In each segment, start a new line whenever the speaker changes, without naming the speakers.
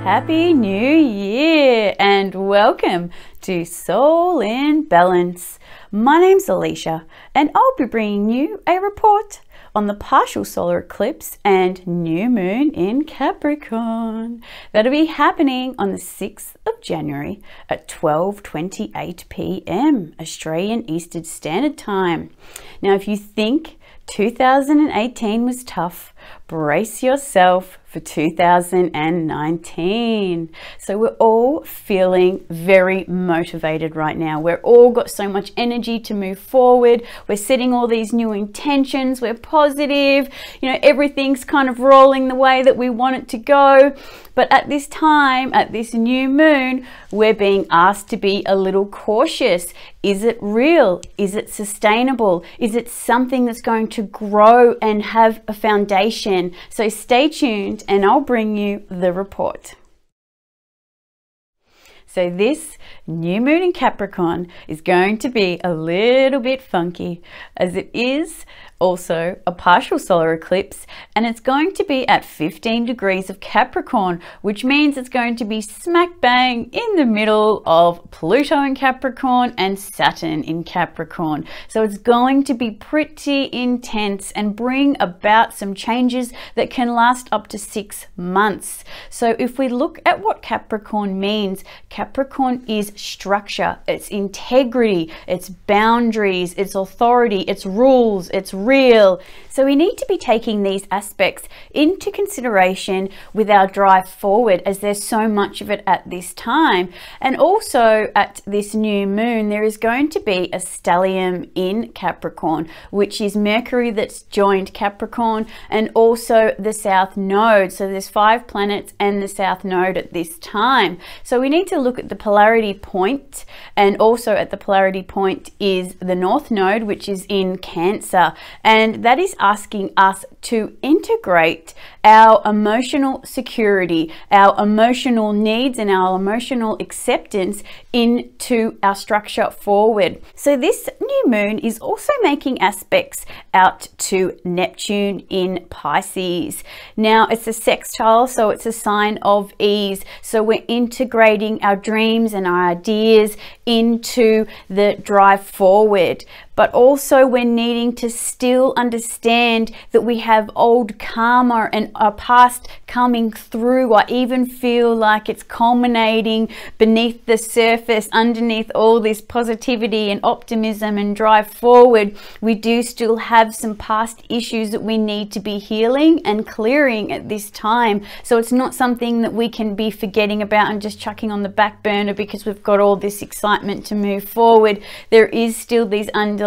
Happy New Year and welcome to Soul in Balance. My name's Alesha and I'll be bringing you a report on the partial solar eclipse and new moon in Capricorn. That'll be happening on the 6th of January at 12:28 p.m. Australian Eastern Standard Time. Now, if you think 2018 was tough, brace yourself for 2019. So we're all feeling very motivated right now. We're all got so much energy to move forward. We're setting all these new intentions. We're positive. You know, everything's kind of rolling the way that we want it to go. But at this time, at this new moon, we're being asked to be a little cautious. Is it real? Is it sustainable? Is it something that's going to grow and have a foundation? So stay tuned and I'll bring you the report. So this new moon in Capricorn is going to be a little bit funky, as it is also a partial solar eclipse, and it's going to be at 15 degrees of Capricorn, which means it's going to be smack bang in the middle of Pluto in Capricorn and Saturn in Capricorn. So it's going to be pretty intense and bring about some changes that can last up to 6 months. So if we look at what Capricorn means, Capricorn is structure, it's integrity, it's boundaries, it's authority, it's rules, it's real. So we need to be taking these aspects into consideration with our drive forward, as there's so much of it at this time. And also at this new moon, there is going to be a stellium in Capricorn, which is Mercury that's joined Capricorn, and also the South Node. So there's 5 planets and the South Node at this time. So we need to look at the polarity point, and also at the polarity point is the North Node, which is in Cancer, and that is asking us to integrate our emotional security, our emotional needs, and our emotional acceptance into our structure forward. So this new moon is also making aspects out to Neptune in Pisces. Now it's a sextile, so it's a sign of ease. So we're integrating our dreams and our ideas into the drive forward. But also we're needing to still understand that we have old karma and our past coming through. I even feel like it's culminating beneath the surface, underneath all this positivity and optimism and drive forward. We do still have some past issues that we need to be healing and clearing at this time. So it's not something that we can be forgetting about and just chucking on the back burner because we've got all this excitement to move forward. There is still these underlying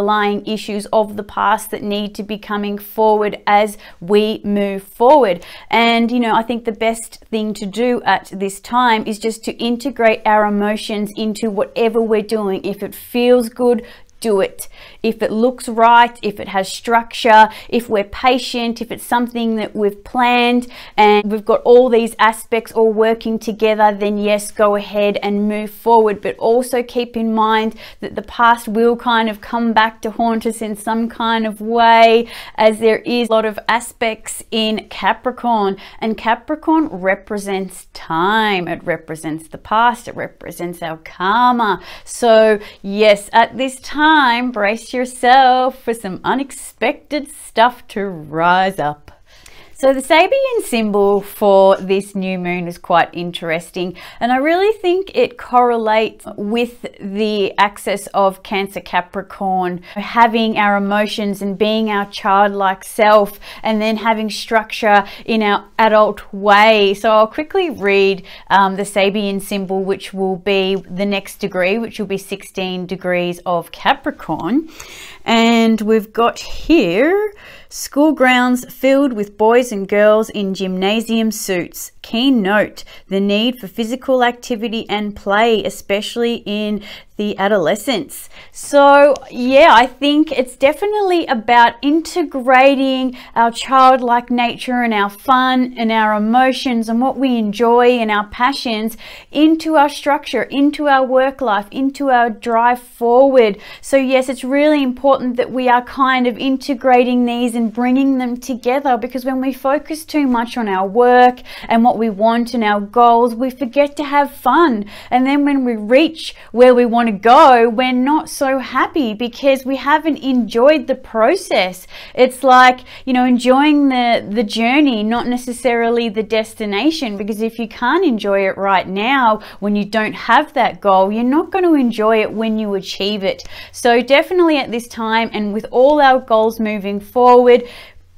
issues of the past that need to be coming forward as we move forward. And you know, I think the best thing to do at this time is just to integrate our emotions into whatever we're doing. If it feels good, do it. If it looks right, if it has structure, if we're patient, if it's something that we've planned and we've got all these aspects all working together, then yes, go ahead and move forward. But also keep in mind that the past will kind of come back to haunt us in some kind of way, as there is a lot of aspects in Capricorn, and Capricorn represents time. It represents the past, it represents our karma. So yes, at this time, brace yourself for some unexpected stuff to rise up. So the Sabian symbol for this new moon is quite interesting, and I really think it correlates with the axis of Cancer Capricorn, having our emotions and being our childlike self, and then having structure in our adult way. So I'll quickly read the Sabian symbol, which will be the next degree, which will be 16 degrees of Capricorn. And we've got here, school grounds filled with boys and girls in gymnasium suits. Keen note the need for physical activity and play, especially in the adolescence. So yeah, I think it's definitely about integrating our childlike nature and our fun and our emotions and what we enjoy and our passions into our structure, into our work life, into our drive forward. So yes, it's really important that we are kind of integrating these and and bringing them together, because when we focus too much on our work and what we want and our goals, we forget to have fun. And then when we reach where we want to go, we're not so happy because we haven't enjoyed the process. It's like, you know, enjoying the journey, not necessarily the destination, because if you can't enjoy it right now when you don't have that goal, you're not going to enjoy it when you achieve it. So definitely at this time, and with all our goals moving forward,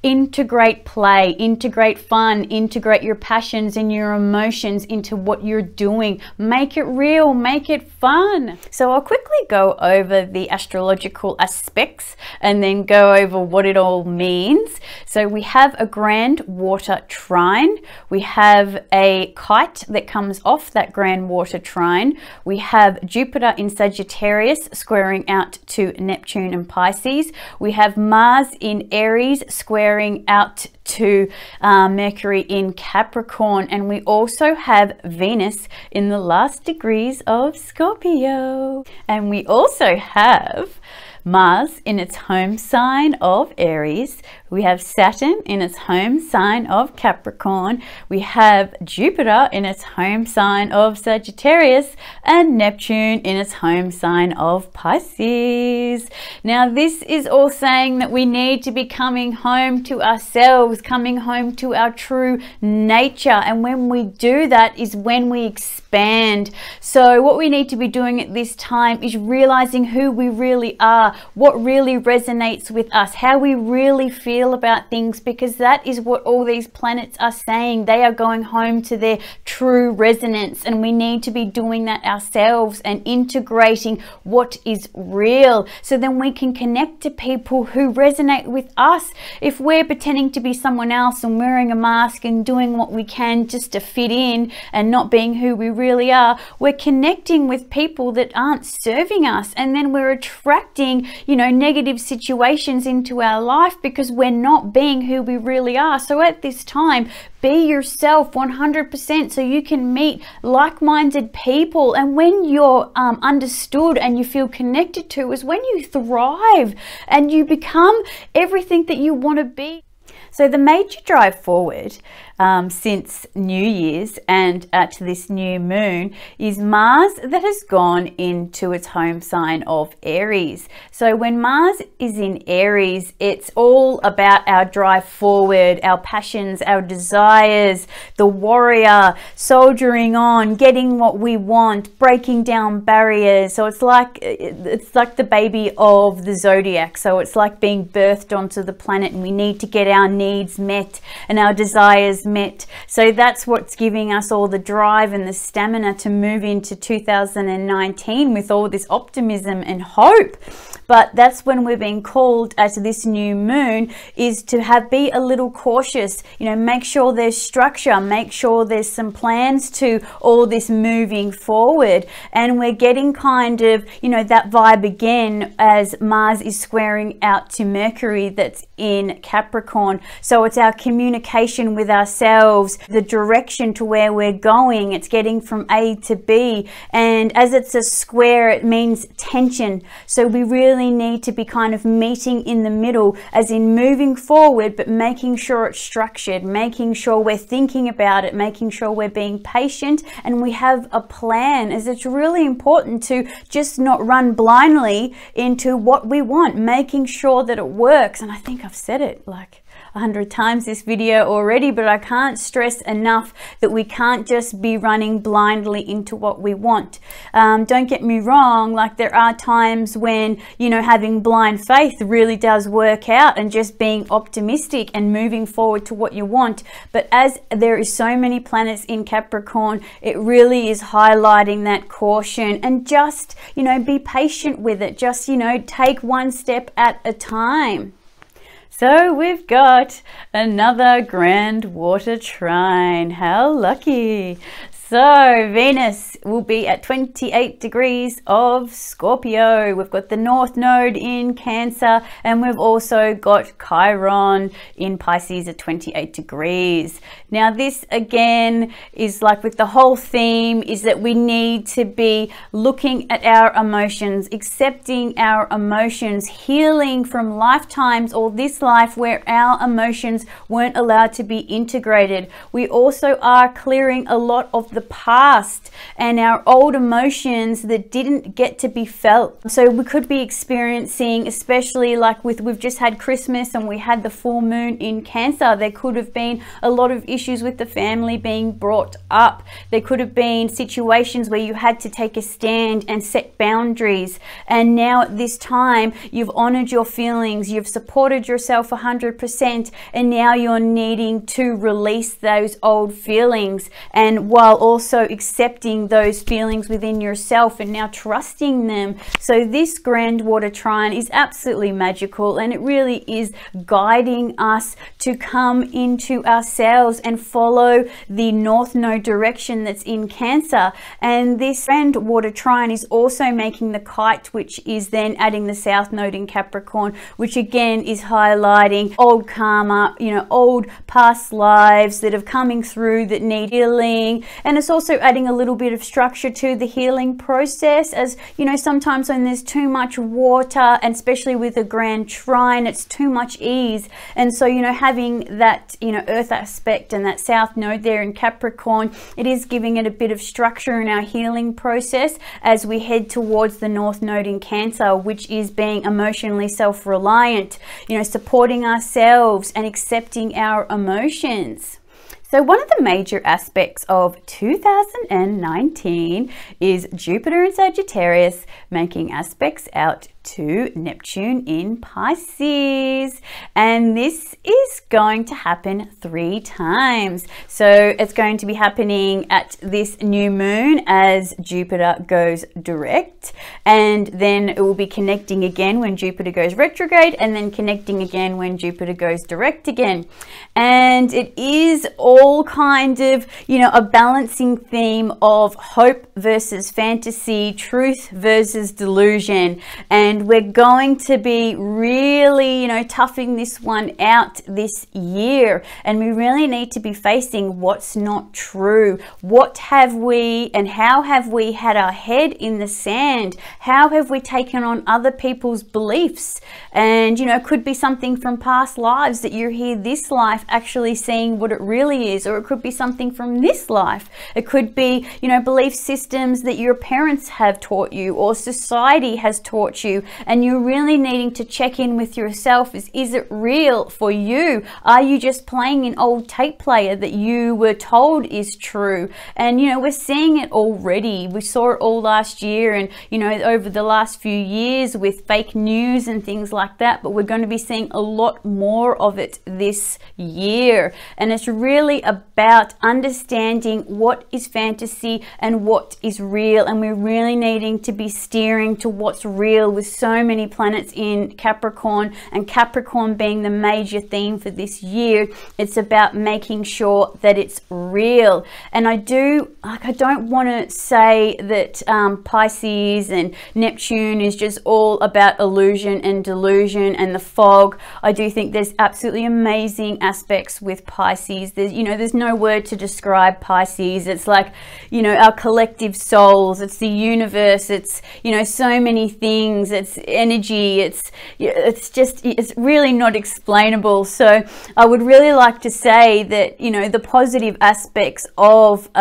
integrate play, integrate fun, integrate your passions and your emotions into what you're doing. Make it real, make it fun. So I'll quickly go over the astrological aspects and then go over what it all means. So we have a grand water trine. We have a kite that comes off that grand water trine. We have Jupiter in Sagittarius squaring out to Neptune and Pisces. We have Mars in Aries squaring out to Mercury in Capricorn, and we also have Venus in the last degrees of Scorpio, and we also have Mars in its home sign of Aries. We have Saturn in its home sign of Capricorn. We have Jupiter in its home sign of Sagittarius, and Neptune in its home sign of Pisces. Now this is all saying that we need to be coming home to ourselves, coming home to our true nature, and when we do that is when we expand. So what we need to be doing at this time is realizing who we really are, what really resonates with us, how we really feel about things, because that is what all these planets are saying. They are going home to their true resonance, and we need to be doing that ourselves and integrating what is real, so then we can connect to people who resonate with us. If we're pretending to be someone else and wearing a mask and doing what we can just to fit in and not being who we really are, we're connecting with people that aren't serving us, and then we're attracting, you know, negative situations into our life because we're not being who we really are. So at this time, be yourself 100% so you can meet like-minded people, and when you're understood and you feel connected to is when you thrive and you become everything that you want to be. So the major drive forward since New Year's and to this new moon is Mars that has gone into its home sign of Aries. So when Mars is in Aries, it's all about our drive forward, our passions, our desires, the warrior, soldiering on, getting what we want, breaking down barriers. So it's like the baby of the zodiac. So it's like being birthed onto the planet, and we need to get our needs met and our desires met. So that's what's giving us all the drive and the stamina to move into 2019 with all this optimism and hope. But that's when we're being called as this new moon is to be a little cautious, you know, make sure there's structure, make sure there's some plans to all this moving forward. And we're getting kind of, you know, that vibe again as Mars is squaring out to Mercury that's in Capricorn. So it's our communication with ourselves, the direction to where we're going. It's getting from A to B. And as it's a square, it means tension. So we really need to be kind of meeting in the middle, as in moving forward, but making sure it's structured, making sure we're thinking about it, making sure we're being patient and we have a plan, as it's really important to just not run blindly into what we want, making sure that it works. And I think I've said it like 100 times this video already, but I can't stress enough that we can't just be running blindly into what we want. Don't get me wrong, like there are times when, you know, having blind faith really does work out and just being optimistic and moving forward to what you want. But as there is so many planets in Capricorn, it really is highlighting that caution and just, you know, be patient with it. Just, you know, take one step at a time. So we've got another grand water trine. How lucky. So Venus will be at 28 degrees of Scorpio. We've got the North Node in Cancer, and we've also got Chiron in Pisces at 28 degrees. Now this again is like with the whole theme is that we need to be looking at our emotions, accepting our emotions, healing from lifetimes or this life where our emotions weren't allowed to be integrated. We also are clearing a lot of the past and our old emotions that didn't get to be felt. So we could be experiencing, especially like we've just had Christmas and we had the full moon in Cancer, there could have been a lot of issues with the family being brought up. There could have been situations where you had to take a stand and set boundaries, and now at this time you've honored your feelings, you've supported yourself 100%, and now you're needing to release those old feelings, and while also accepting those feelings within yourself and now trusting them. So this grand water trine is absolutely magical, and it really is guiding us to come into ourselves and follow the North Node direction that's in Cancer. And this grand water trine is also making the kite, which is then adding the South Node in Capricorn, which again is highlighting old karma, you know, old past lives that are coming through that need healing. And it's also adding a little bit of structure to the healing process, as you know, sometimes when there's too much water, and especially with a grand trine, it's too much ease. And so, you know, having that, you know, earth aspect and that South Node there in Capricorn, it is giving it a bit of structure in our healing process as we head towards the North Node in Cancer, which is being emotionally self-reliant, you know, supporting ourselves and accepting our emotions. So one of the major aspects of 2019 is Jupiter in Sagittarius making aspects out to Neptune in Pisces, and this is going to happen 3 times. So it's going to be happening at this new moon as Jupiter goes direct, and then it will be connecting again when Jupiter goes retrograde, and then connecting again when Jupiter goes direct again. And it is all kind of, you know, a balancing theme of hope versus fantasy, truth versus delusion. And we're going to be really, you know, toughing this one out this year, and we really need to be facing what's not true. What have we and how have we had our head in the sand? How have we taken on other people's beliefs? And, you know, it could be something from past lives that you're here this life actually seeing what it really is, or it could be something from this life. It could be, you know, belief systems that your parents have taught you or society has taught you, and you're really needing to check in with yourself. Is it real for you? Are you just playing an old tape player that you were told is true? And, you know, we're seeing it already. We saw it all last year, and, you know, over the last few years with fake news and things like that, but we're going to be seeing a lot more of it this year. And it's really about understanding what is fantasy and what is real, and we're really needing to be steering to what's real with so many planets in Capricorn, and Capricorn being the major theme for this year. It's about making sure that it's real. And I don't want to say that Pisces and Neptune is just all about illusion and delusion and the fog. I do think there's absolutely amazing aspects with Pisces. There's no word to describe Pisces. It's like, you know, our collective souls, it's the universe, it's, you know, so many things, it's energy, it's really not explainable. So I would really like to say that, you know, the positive aspects of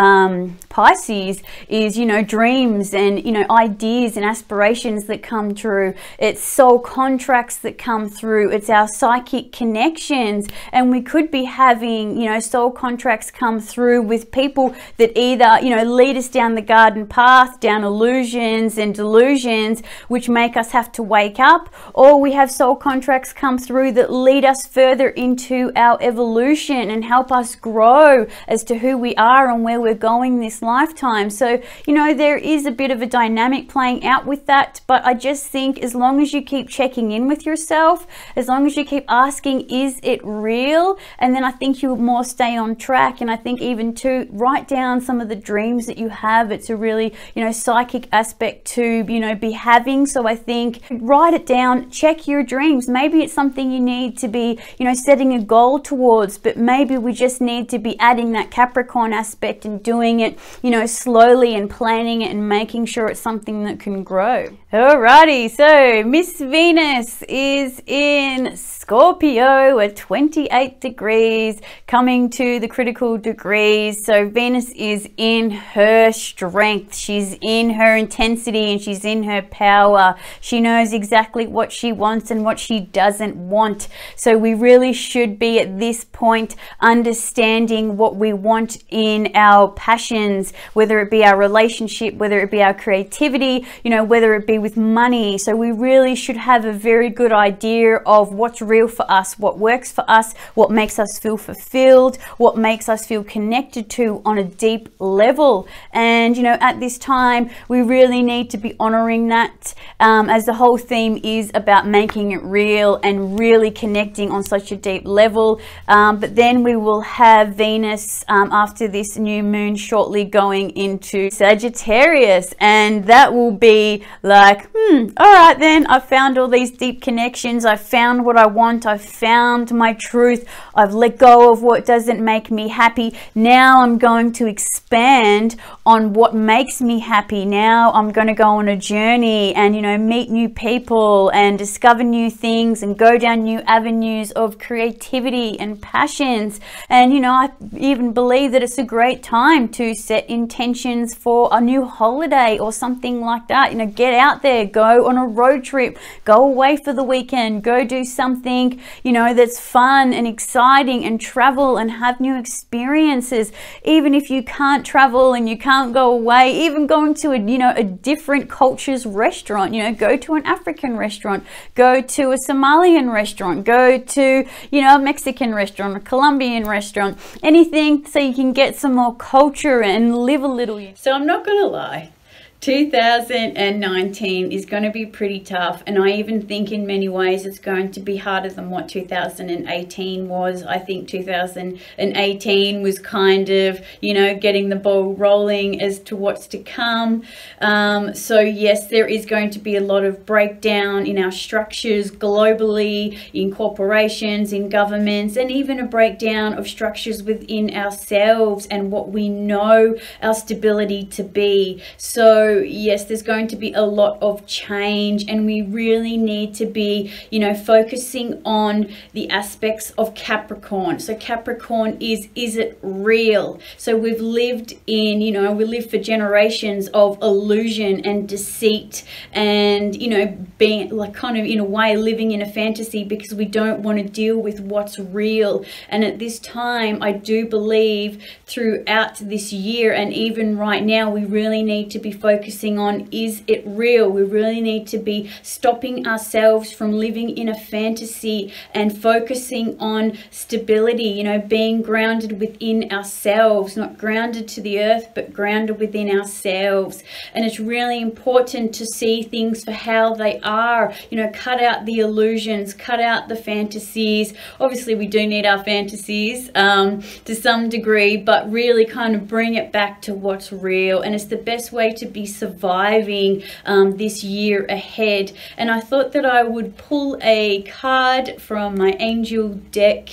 Pisces is, you know, dreams and, you know, ideas and aspirations that come true. It's soul contracts that come through. It's our psychic connections, and we could be having, you know, soul contracts come through with people that either, you know, lead us down the garden path, down illusions and delusions, which make us us have to wake up, or we have soul contracts come through that lead us further into our evolution and help us grow as to who we are and where we're going this lifetime. So, you know, there is a bit of a dynamic playing out with that, but I just think as long as you keep checking in with yourself, as long as you keep asking, is it real? And then I think you'll more stay on track. And I think even to write down some of the dreams that you have. It's a really, you know, psychic aspect to, you know, be having. So I think write it down, check your dreams. Maybe it's something you need to be, you know, setting a goal towards, but maybe we just need to be adding that Capricorn aspect and doing it, you know, slowly and planning it and making sure it's something that can grow. Alrighty, so Miss Venus is in Scorpio at 28 degrees, coming to the critical degrees. So Venus is in her strength, she's in her intensity, and she's in her power. She knows exactly what she wants and what she doesn't want. So we really should be at this point understanding what we want in our passions, whether it be our relationship, whether it be our creativity, you know, whether it be with money. So we really should have a very good idea of what's real for us, what works for us, what makes us feel fulfilled, what makes us feel connected to on a deep level. And, you know, at this time, we really need to be honoring that, as the whole theme is about making it real and really connecting on such a deep level. But then we will have Venus after this new moon shortly going into Sagittarius, and that will be like, all right then, I've found all these deep connections, I've found what I want, I've found my truth, I've let go of what doesn't make me happy. Now I'm going to expand on what makes me happy. Now I'm going to go on a journey and, you know, meet new people and discover new things and go down new avenues of creativity and passions. And, you know, I even believe that it's a great time to set intentions for a new holiday or something like that. You know, get out there, go on a road trip, go away for the weekend, go do something, you know, that's fun and exciting, and travel and have new experiences. Even if you can't travel and you can't go away, even going to a, you know, a different culture's restaurant, you know, go to an African restaurant, go to a Somalian restaurant, go to, you know, a Mexican restaurant, a Colombian restaurant, anything so you can get some more culture and live a little. So I'm not gonna lie, 2019 is going to be pretty tough, and I even think in many ways it's going to be harder than what 2018 was. I think 2018 was kind of, you know, getting the ball rolling as to what's to come. So yes, there is going to be a lot of breakdown in our structures globally, in corporations, in governments, and even a breakdown of structures within ourselves and what we know our stability to be. So yes, there's going to be a lot of change, and we really need to be, you know, focusing on the aspects of Capricorn. So Capricorn is it real? So we've lived in, you know, we lived for generations of illusion and deceit, and, you know, being like kind of in a way living in a fantasy because we don't want to deal with what's real. And at this time, I do believe throughout this year and even right now, we really need to be focusing on, is it real? We really need to be stopping ourselves from living in a fantasy and focusing on stability, you know, being grounded within ourselves, not grounded to the earth, but grounded within ourselves. And it's really important to see things for how they are, you know, cut out the illusions, cut out the fantasies. Obviously we do need our fantasies to some degree, but really kind of bring it back to what's real. And it's the best way to be surviving this year ahead. And I thought that I would pull a card from my angel deck,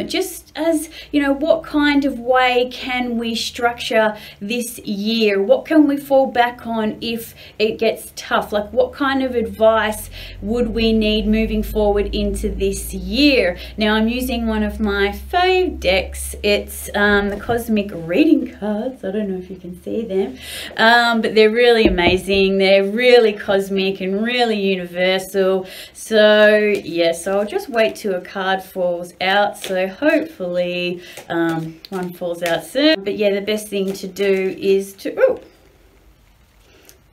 just as, you know, what kind of way can we structure this year? What can we fall back on if it gets tough? Like, what kind of advice would we need moving forward into this year? Now, I'm using one of my fave decks. It's the Cosmic Reading cards. I don't know if you can see them, but they're really amazing. They're really cosmic and really universal. So yeah, so I'll just wait till a card falls out. So hopefully one falls out soon. But yeah, the best thing to do is to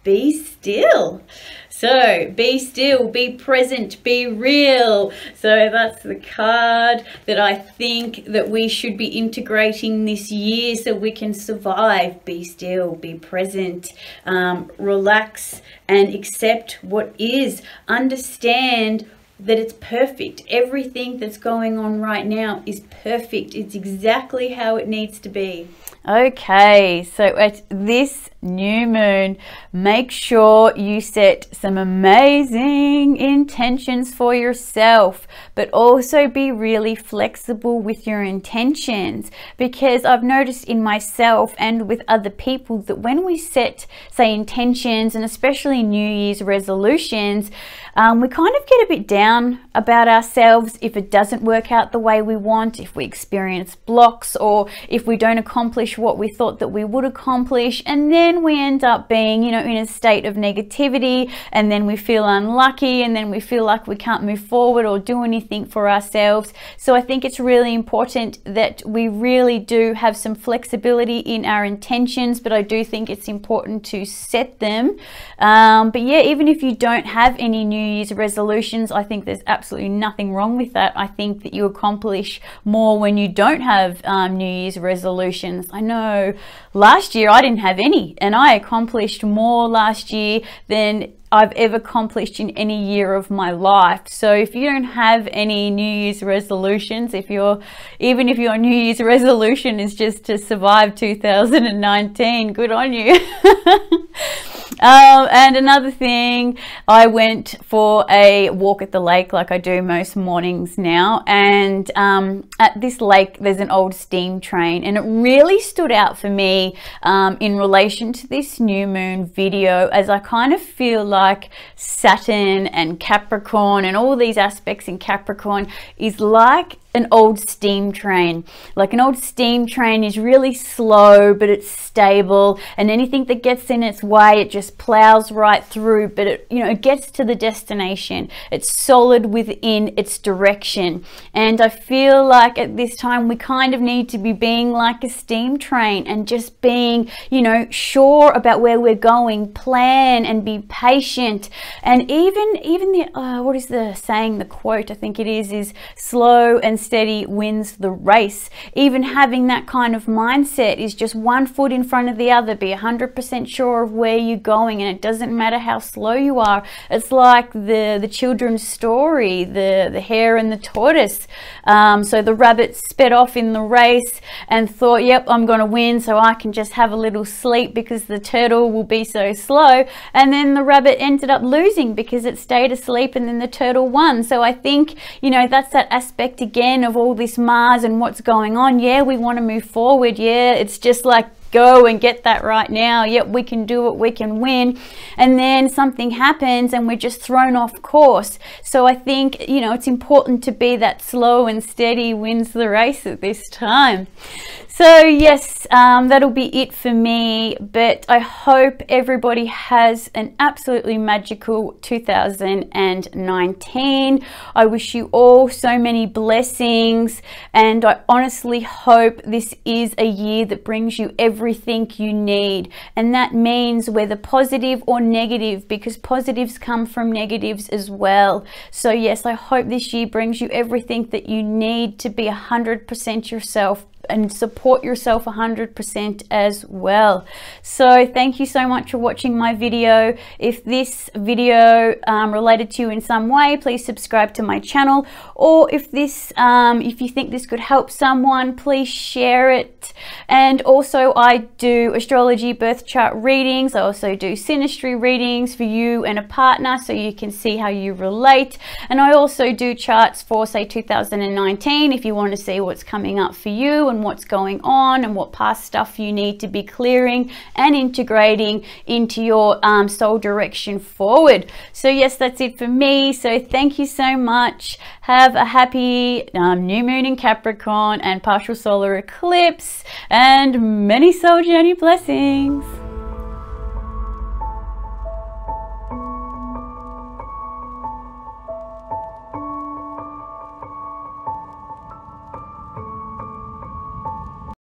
be still. So be still, be present, be real. So that's the card that I think that we should be integrating this year so we can survive. Be still, be present, relax and accept what is. Understand that it's perfect. Everything that's going on right now is perfect. It's exactly how it needs to be. Okay, so at this new moon, make sure you set some amazing intentions for yourself, but also be really flexible with your intentions, because I've noticed in myself and with other people that when we set, say, intentions, and especially New Year's resolutions, we kind of get a bit down about ourselves if it doesn't work out the way we want, if we experience blocks, or if we don't accomplish what we thought that we would accomplish, and then we end up being, you know, in a state of negativity, and then we feel unlucky, and then we feel like we can't move forward or do anything for ourselves. So I think it's really important that we really do have some flexibility in our intentions, but I do think it's important to set them. But yeah, even if you don't have any New Year's resolutions, I think there's absolutely nothing wrong with that. I think that you accomplish more when you don't have New Year's resolutions. I know last year I didn't have any, and I accomplished more last year than I've ever accomplished in any year of my life. So if you don't have any New Year's resolutions, even if your New Year's resolution is just to survive 2019, good on you. And another thing, I went for a walk at the lake like I do most mornings now, and at this lake there's an old steam train, and it really stood out for me in relation to this new moon video, as I kind of feel like Saturn and Capricorn and all these aspects in Capricorn is like an old steam train. Like an old steam train is really slow, but it's stable, and anything that gets in its way, it just plows right through, but it, you know, it gets to the destination. It's solid within its direction. And I feel like at this time we kind of need to be being like a steam train and just being, you know, sure about where we're going, plan and be patient. And even the what is the saying, the quote I think it is slow and steady wins the race. Even having that kind of mindset is just one foot in front of the other. Be 100% sure of where you're going, and it doesn't matter how slow you are. It's like the children's story, the hare and the tortoise. So the rabbit sped off in the race and thought, yep, I'm going to win, so I can just have a little sleep because the turtle will be so slow. And then the rabbit ended up losing because it stayed asleep, and then the turtle won. So I think, you know, that's that aspect again of all this Mars and what's going on. Yeah, we want to move forward. Yeah, it's just like, go and get that right now. Yep, we can do it, we can win. And then something happens and we're just thrown off course. So I think, you know, it's important to be that slow and steady wins the race at this time. So yes, that'll be it for me, but I hope everybody has an absolutely magical 2019. I wish you all so many blessings, and I honestly hope this is a year that brings you everything you need. And that means whether positive or negative, because positives come from negatives as well. So yes, I hope this year brings you everything that you need to be 100% yourself and support yourself 100% as well. So thank you so much for watching my video. If this video related to you in some way, please subscribe to my channel, or if you think this could help someone, please share it. And also I do astrology birth chart readings. I also do synastry readings for you and a partner, so you can see how you relate. And I also do charts for, say, 2019 if you want to see what's coming up for you and what's going on and what past stuff you need to be clearing and integrating into your soul direction forward. So yes, that's it for me. So thank you so much. Have a happy new moon in Capricorn and partial solar eclipse, and many soul journey blessings.